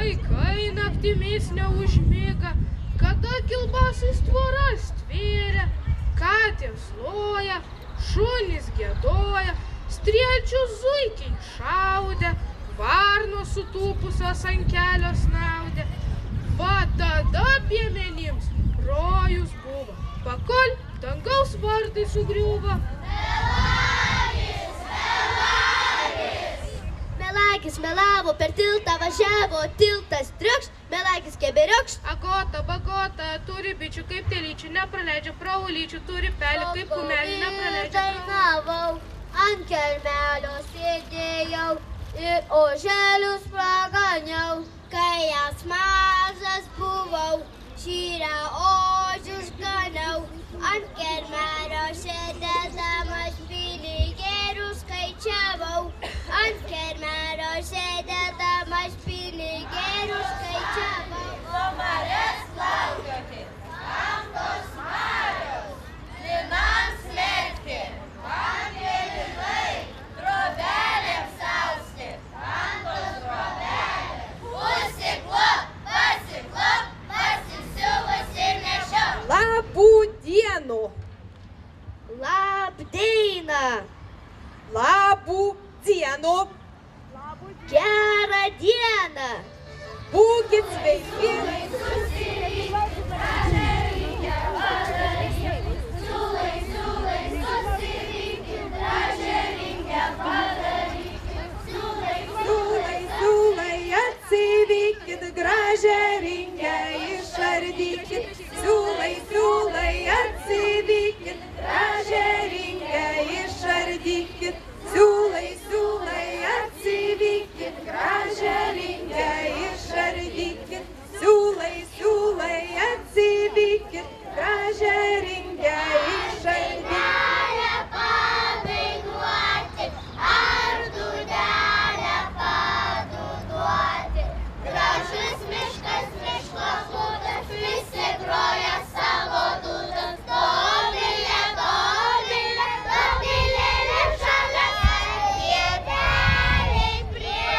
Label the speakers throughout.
Speaker 1: vaikai naktimis neužmiga, kada kilbasis tvoras tvėrė, katės loja, šunys giedoja, strielčius zuikiai šaudė, varnos sutūpusios ant kelio snaudė. Va tada piemenims rojus buvo, pakol dangaus vartai sugriuvo.
Speaker 2: Melagis melavo, per tiltą važiavo, tiltas triukšt, melagis keberiukšt.
Speaker 1: Agota, bagota, turi bičių kaip telyčių, nepraleidžia praulyčių, turi pelį kaip kumelį, nepraleidžia
Speaker 2: dainavau, ant kelmelio sėdėjau ir oželius praganiau. Kai jas mažas buvau, šyrę ožius ganiau, ant kelmelio sėdėdamas pinigėlius skaičiavau. Ant kelmelio sėdėdamas pinigėlius skaičiavau.
Speaker 3: Somarės plaukioti, kam tos marios, linams lėkti, kam mėlynai, drobelėms austi, kam tos drobelės. Užsiklop, pasisiuvus ir nešiau.
Speaker 4: Labų dienų!
Speaker 2: Labdiena!
Speaker 4: Labų dienų!
Speaker 2: Gerą dieną!
Speaker 4: Būkit sveiki! Siūlai, atsivykit, gražią rinkę išardykit. Siūlai, atsivykit, gražią rinkę išardykit. Siūlai, atsivykit, gražią rinkę išardykit. Siūlai, atsivykit, gražią rinkę išardykit.
Speaker 3: Ar dūdelę padūduoti, gražus miškas, miško būdas, visi groja savo dūdas. Dobilė, dobilė, dobilėlė žalia, pieveliai prie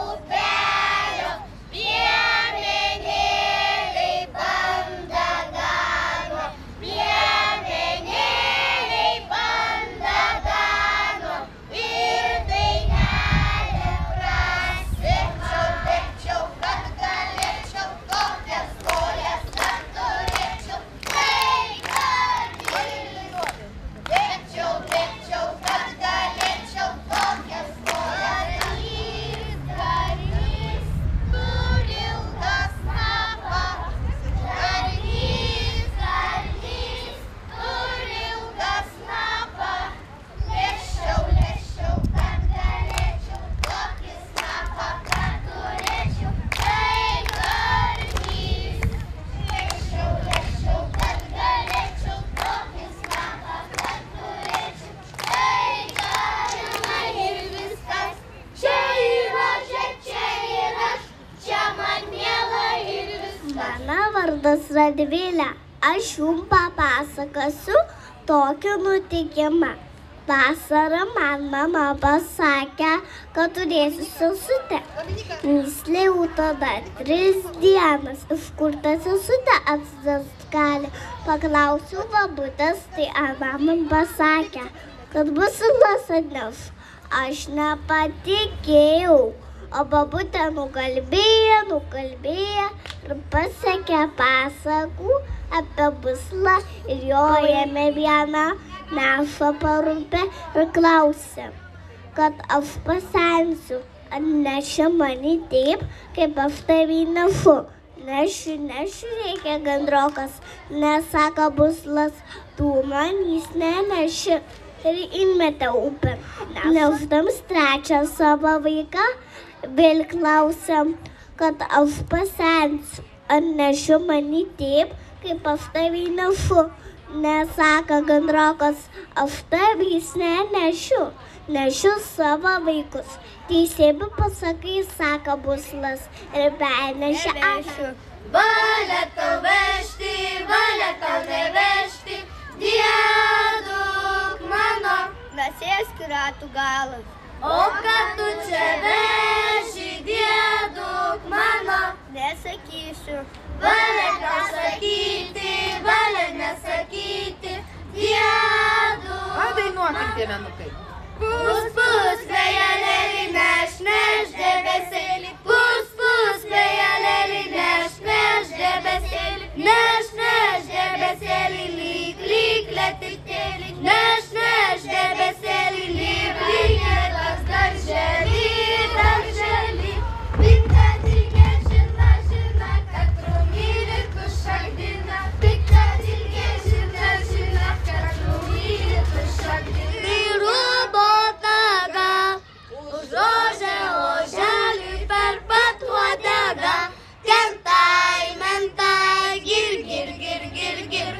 Speaker 3: upelio, piemenėliai bandą gano, piemenėliai bandą gano. Ir dainelė prasičiau, bėgčiau, kad galėčiau, tokias kojas dar turėčiau. Tai galėčiau, bėgčiau, kad galėčiau, tokias kojas. Garys turi ilgą snapą, garys turi ilgą snapą. Lėščiau, kad galėčiau, tokį snapą, kad turėčiau. Tai garys. Lėščiau, kad galėčiau, tokį snapą, kad turėčiau. Tai garys. Ir viskas. Čia ir aš, čia man miela ir viskas.
Speaker 2: Mano vardas Radvilė, aš jums papasakosiu tokį nutikimą. Vasarą man mama pasakė, kad turėsiu sesutę. Myslėjau tada 3 dienas, iš kur ta sesutė atsirast gali. Paklausiau babutės, tai ana man pasakė, kad bus silas atneš. Aš nepatikėjau, o babutė nukalbėjo ir pasakė pasakų apie buslą ir jo ėmė vieną nešą parūpę ir klausė, kad aš pasensiu, atneši mane taip, kaip aš tavį nešu. Nešiu, reikia gandrokas, nesako buslas, tu man jis neneši. Ir įmetė upę. Nešdams trečią savo vaiką, vėl klausėm, kad aš pasensiu, atnešiu mane taip, kaip aš tavį nešu. Nesako gandrokas, aš tavys nenešiu, nešiu savo vaikus. Teisybę pasakai, sako buslas ir benešė ašą.
Speaker 3: Valia tau vežti, valia tau nevežti, dieduk mano.
Speaker 2: Nasėsk ratų galas.
Speaker 3: O kad tu čia veži, dieduk mano.
Speaker 2: nesakysiu.
Speaker 3: Valia nesakyti, valia nesakyti, diedu.
Speaker 4: Dainuokim, piemenukai.
Speaker 3: Pus, pus, vėjelėlį, neš, neš debesėlį. Pus, pus, vėjelėlį, neš, neš debesėlį. Neš, neš debesėlį, lyg, lyg letiltėlį. Neš, neš debesėlį, lyg, lyg lėtas darželį, darželį. Pinta dilgė žina, žina, kad rumylį tu šakdina. Pinta dilgė žina, žina, kad rumylį tu šakdina. Užožė oželį per pat uodegą, kentai, mentai, gir, gir, gir, gir, gir.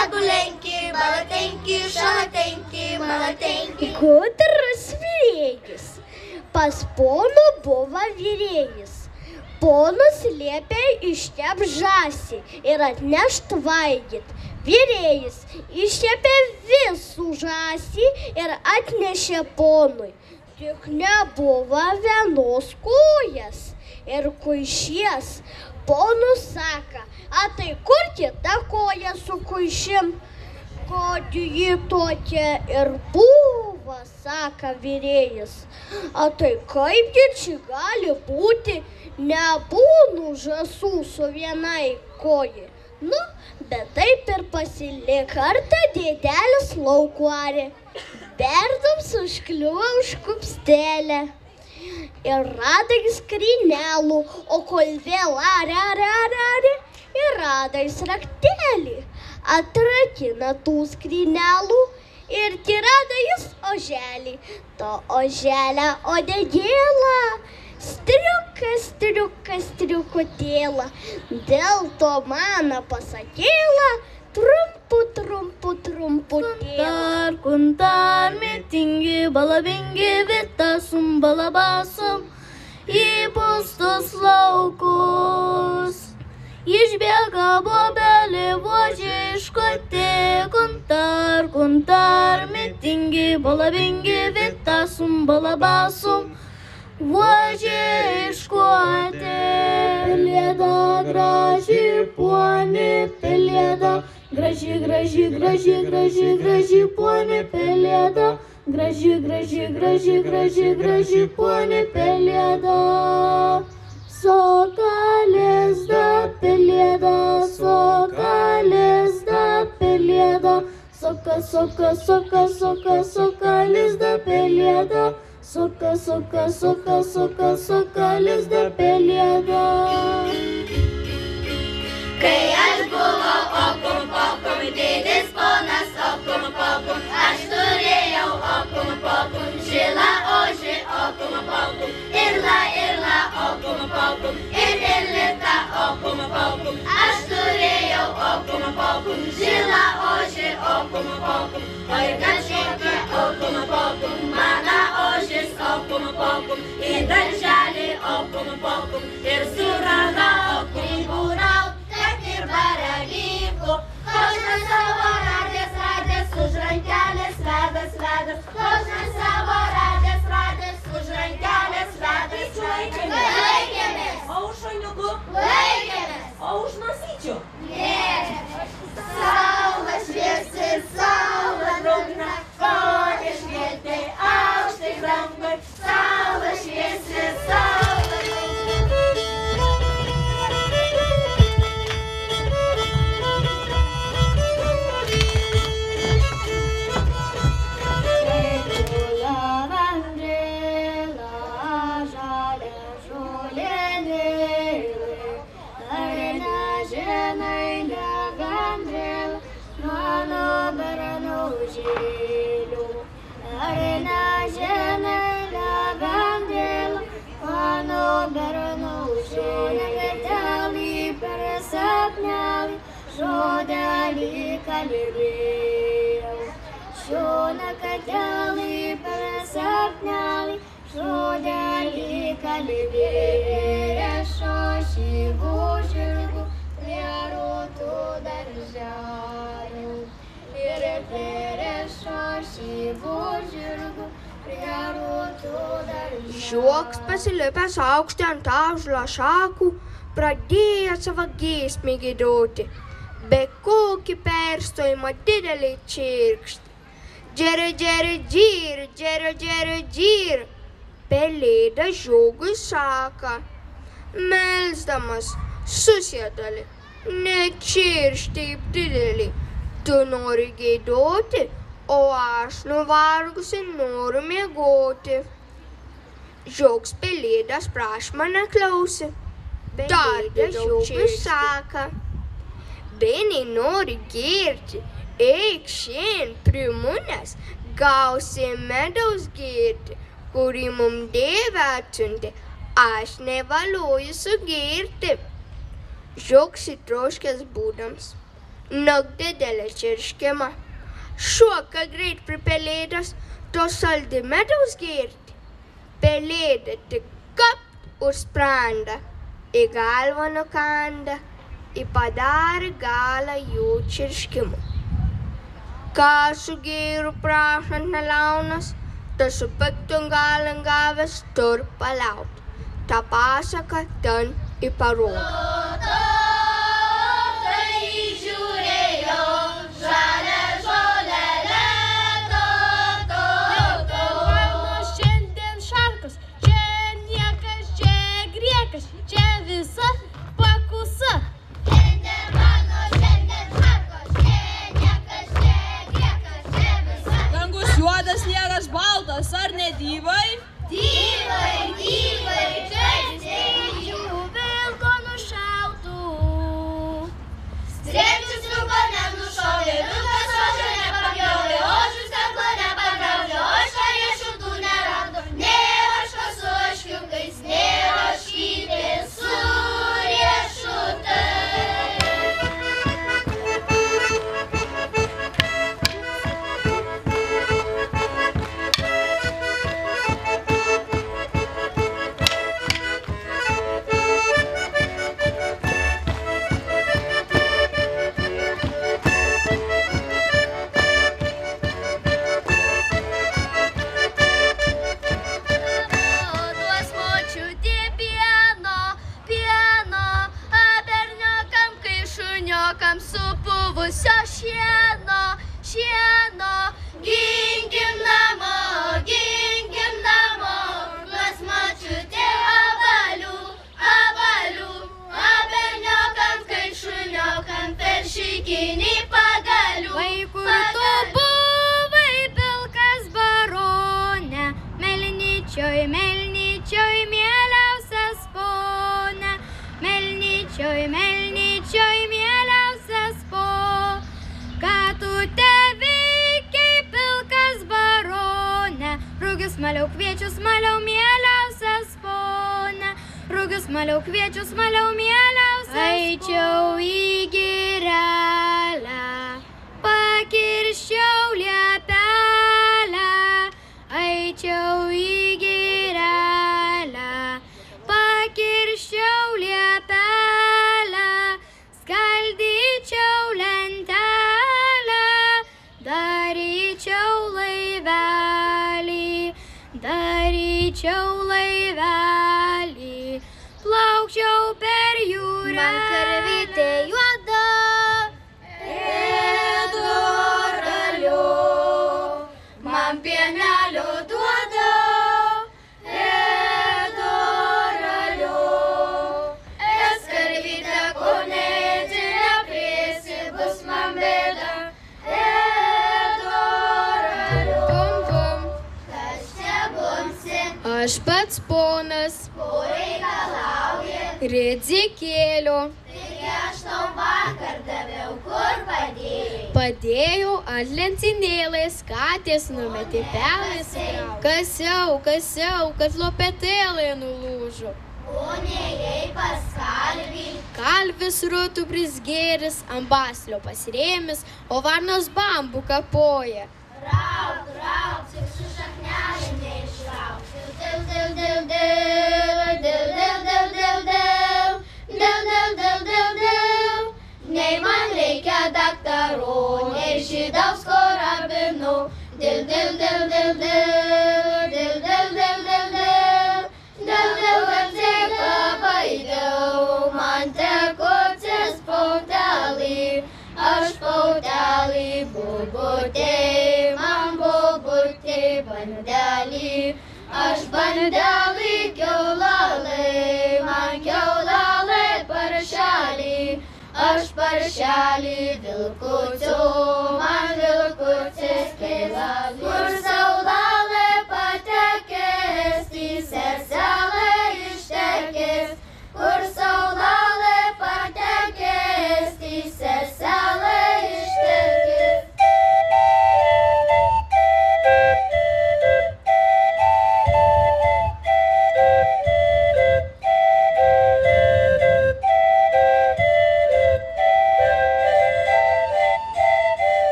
Speaker 3: Agulenki, balatenki, šalatenki, balatenki.
Speaker 2: Gudrus virėjus. Pas ponų buvo virėjas. Ponus liepė iškep žąsį ir atnešt valgyt. Virėjas iškepė visų žąsį ir atnešė ponui. Tik nebuvo vienos kojas ir kuišies. Ponus saka, a tai kur kita koja su kuišim? Kad ji tokia ir buvo, saka virėjas. A tai kaipgi čia gali būti, nebūnu žąsų su vienai kojai. Nu, bet taip ir pasilik. Kartą dėdelis laukų arė. Bernams užkliuvo už kupstelę ir rado skrynelų, o kol vėl arė, ir rado raktelį. Atrakina tų skrynelų ir rado jis oželį. To oželę odegėlą, striukas, striukas, striukutėlą. Dėl to mano pasakėlą, trumpu, trumpu, trumputėlą.
Speaker 3: Kuntar, mitingi, balabingi, vitasum, balabasum, į pustus laukus. Išbėga bobelį, vožė iškoti, kuntar, kuntar, mitingi, balabingi, vitasum, balabasum, vožė iškoti. Pelėda graži, ponė pelėda, graži, graži, graži, graži, graži, ponė pelėda, graži, graži, graži, graži, graži, ponė pelėda. Sokalės da pelėda, sokalės da pelėda, soka, soka, soka, soka, sokalės da pelėda, soka, soka, soka, soka, sokalės da pelėda. Kai aš buvau okum, dėdis ponas okum, aš turėjau okum, žilą ožį okum, irla, okum, ir litą okum, aš turėjau okum, žilą ožį okum, oi kažkokia okum, mano ožis okum, į darželį okum, ir suranga okum, būrau, kad ir baravykų, kožnas savo radęs, už rankelės vedas, kožnas savo radęs, už rankelės vedas, laikėmės.
Speaker 5: O už šuniukų?
Speaker 3: Laikėmės.
Speaker 5: O už nosyčių?
Speaker 3: Ne. Saula šviesi, saula drungna, kokie švietė aukštai dangui, saula šviesi, saula drungna. Žodelį kalbėjau, šioną katelį per sapnelį, žodelį kalbėjau, šošybų žirgų prie rūtų darželių. Ir prie šošybų žirgų prie rūtų darželių.
Speaker 6: Žioks pasilipęs aukštį ant ąžuolo šakų, pradėjo savo giesmę giedoti, be kokį perstojimą didelį čirkštį. Džeri, džeri, džir, džeri, džeri, džir. Pelėda žiogui saka, melsdamas susėdali, nečiršk taip didelį. Tu nori giedoti, o aš nuvargusi noriu miegoti. Žiogs pelėdas prašymą neklausė. Dar žiogui saka, beniai nori girti, eik šiandien primunęs, gausi medaus girti, kurį mum Dieve atsiuntė, aš nevaliuoju sugirti. Žiogs įtroškęs būdams, didelę čirškimą, šoka greit prie pelėdos, to saldi medaus girti. Pelėda tik kapt už sprandą, į galvą nukanda, į padarė galą jų čirškimų. Ką su gėru prašant nelaunas, tas su piktu galą gavęs tur palaut. Ta pasaka ten į parodą.
Speaker 3: Čia visa pakusa.
Speaker 5: Dangus juodas, sniegas baltas, ar ne dyvai?
Speaker 3: Dyvai, dyvai, čia sėdžiu vilko nušautų. Strėčius vilko nenušovė, vilkas ožio nepapjovė, ožius kaklo nepagraužė, ožka riešutų nerado, nei ožka su ožkiukais, nei ožkytė su riešutais. Duos močiutė pieno, pieno, a berniokam kai šuniokam supuvusio šieno, šieno. Ginkim namo, duos močiutė avalių, avalių, a berniokam kai šuniokam per šikinį pagalių. Vaikų tu buvai pilkas barone, Melnyčioj, Melnyčioj, mieliausias pone, Melnyčioj, Melnyčioj, mieliausias po. Ką tu te veikiai, pilkas barone, rugius maliau, kviečius maliau, mieliausias pone, rugius maliau, kviečius maliau, mieliausias po. Eičiau į girelę, pakirščiau liepelę, eičiau į girelę, pakirščiau liepelę, skaldyčiau lentelę, daryčiau laivelį, plaukčiau per jūrą. Man karvytė juoda, ėdu raliu, man pienelio duoda, ėdu raliu. Es karvytė, ko nedzilia prisi, bus man bėda, ėdu raliu. Bum, bum. Kas čia bumsi? Aš pats ponas. Ko reikalauji? Ridzikėlio. Taigi aš tau vakar daviau, kur padėjai? Padėjau ant lentynėlės, katės numetė pelės. Kasiau, kad lopetėlė nulūžo. O neėjai pas kalvį? Kalvis rūtų prisgėris, ant baslio pasirėmis, o varnos bambų kapoja. Rauk, rauk, tik su šaknelė neišrauk. Nei man reikia daktarų, nei žydaus korabinų. Dėl, paršelį vilkučių, man vilkučiais keila, kur saulelė patekės, į seselę ištekės, kur saulelė patekės, į seselę ištekės.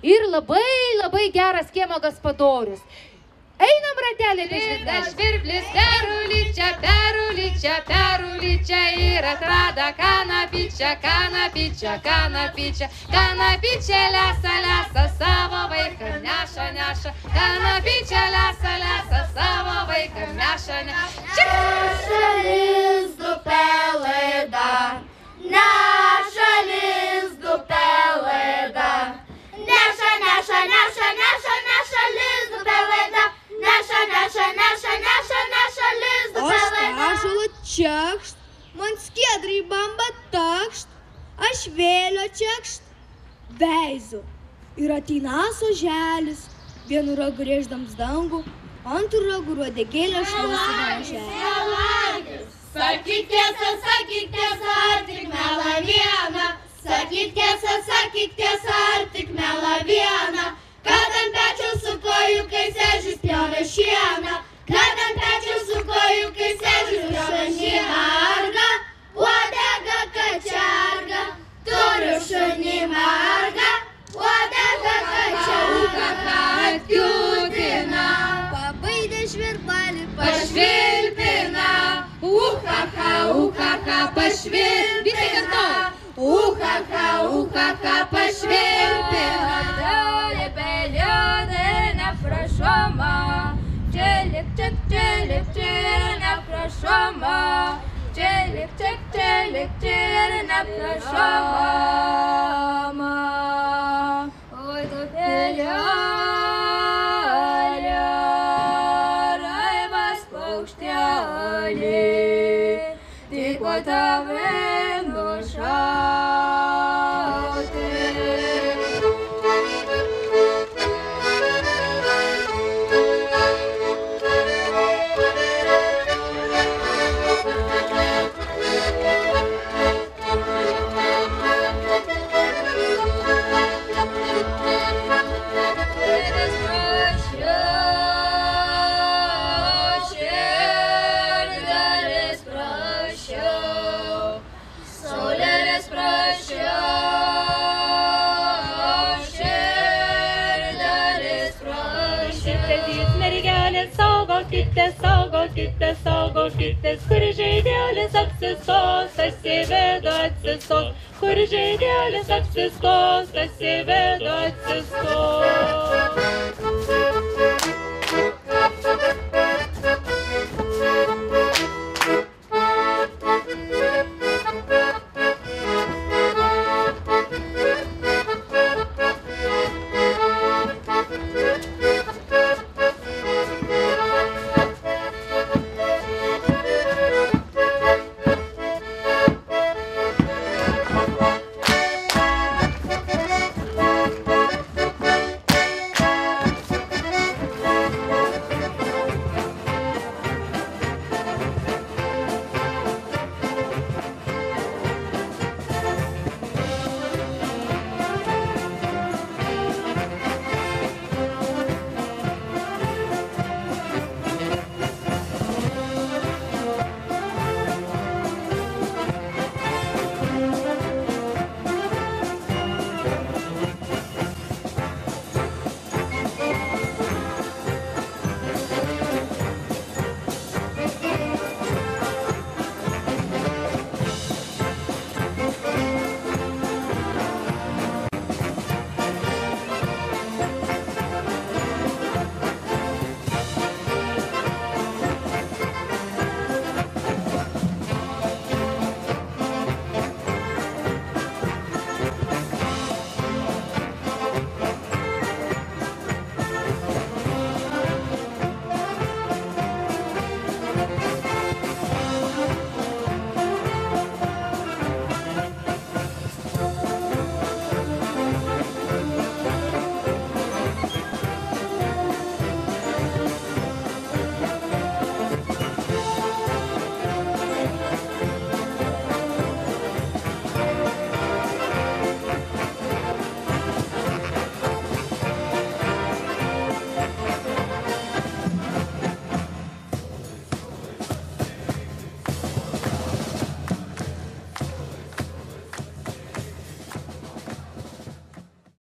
Speaker 7: Ir labai geras kiemo gaspadorius. Einam ratelį žvirblį. Žvirblis perulyčia, perulyčia, perulyčia ir atrada kanapičia, kanapičia, kanapičia. Kanapičia lesa, lesa, savo vaiką neša, neša. Kanapičia lesa, lesa, savo vaiką neša, neša.
Speaker 3: Neša lizdų pelėda, neša lizdų pelėda. Neša, neša, neša, neša, neša lizdų pelėda. Neša, neša, neša, neša, neša lizdų pelėda.
Speaker 6: Aš ąžuolą čekšt, man skiedrai bamba takšt, aš vėlio čekšt, veizu. Ir ateina oželis, vienu ragu rėždams dangų, antru ragu ruodegėlę šluostydama žemę.
Speaker 3: Sakyk tiesą, ar tik melą vieną. Sakyk tiesą, ar tik melą vieną. Kad ant pečiaus su kojukais ežis pjovė šieną. Kad ant pečiaus su kojukais ežis pjovė šieną. Arga, uodega kačiarga, turiu šunį margą. Uodega kačiarga atkiūtina,
Speaker 6: Pabaidė žvirbalį,
Speaker 3: pašvilpina. Uhaha, pašvilpina. Уха-ха, пошвельпина.
Speaker 5: Доля пелёны на прошома, челик-чик, на прошома, челик-чик, на прошома. Ой, то пелёля, рай вас паукштели, ты котовен душа. Saugokite, kur žaidėlis apsistos, tas į vidų atsistos. Kur žaidėlis apsistos, tas į vidų atsistos.